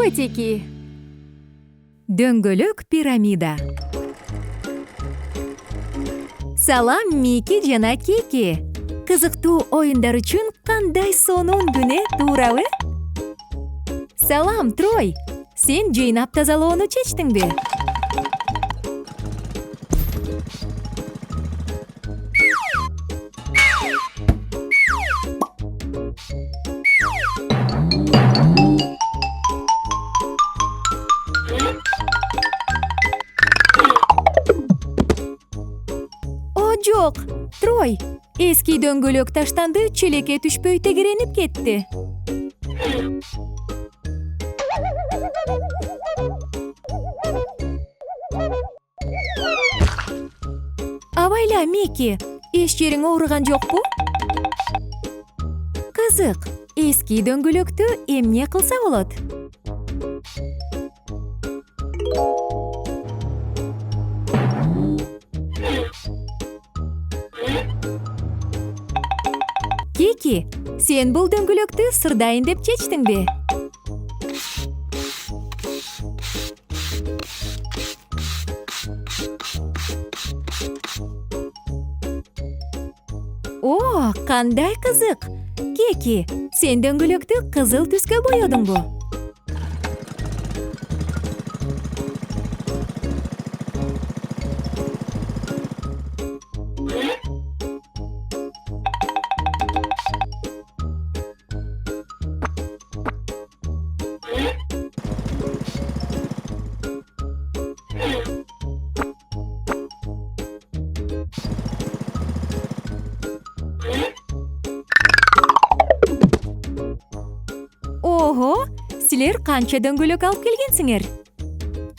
котики. Дөңгөлөк пирамида. Салам Мики жана Кики. Кызыктуу оюндар үчүн кандай сонун күнү туурабы? Салам Трой. Сен жыйнап тазалоону чечтиңби? Жок, Трой, эски дөңгөлөк таштанды, челекке түшпөй тегеренип кетти. Абайла, Мики, эч жериң ооруган жокпу? Кызык, эски дөңгөлөктү эмне кылса болот? Кики, сен бул дөңгөлөктү сырдайын деп чечтиңби? О, кандай кызык! Кики, сен дөңгөлөктү кызыл түскө боёдуңбу? Ого, силер канча дөңгөлөк алып келгенсиңер?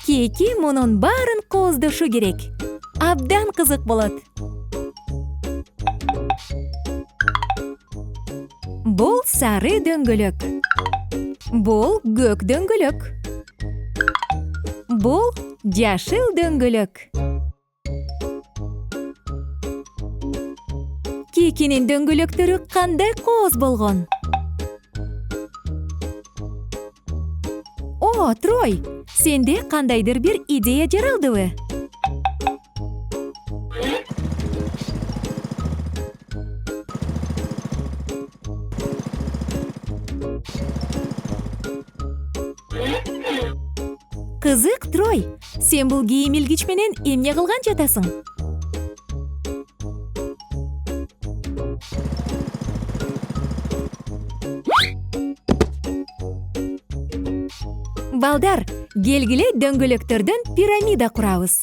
Кики мунун баарын кооздошу керек. Абдан кызык болот. Бул сары дөңгөлөк. Бул көк дөңгөлөк. Бул жашыл дөңгөлөк. Кикинин дөңгөлөктөрү кандай кооз болгон? О, Трой, сенде кандайдыр бир идея жаралдыбы? Кызык, Трой, сен бул кийим илгич менен эмне кылган жатасың? Балдар, келгиле дөңгөлөктөрдөн пирамида курабыз.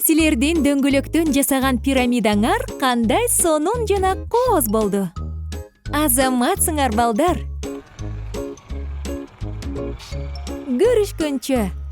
Силердин дөңгөлөктөн жасаган пирамидаңар кандай сонун жана кооз болду. Азаматсыңар, балдар. Көрүшкөнчө.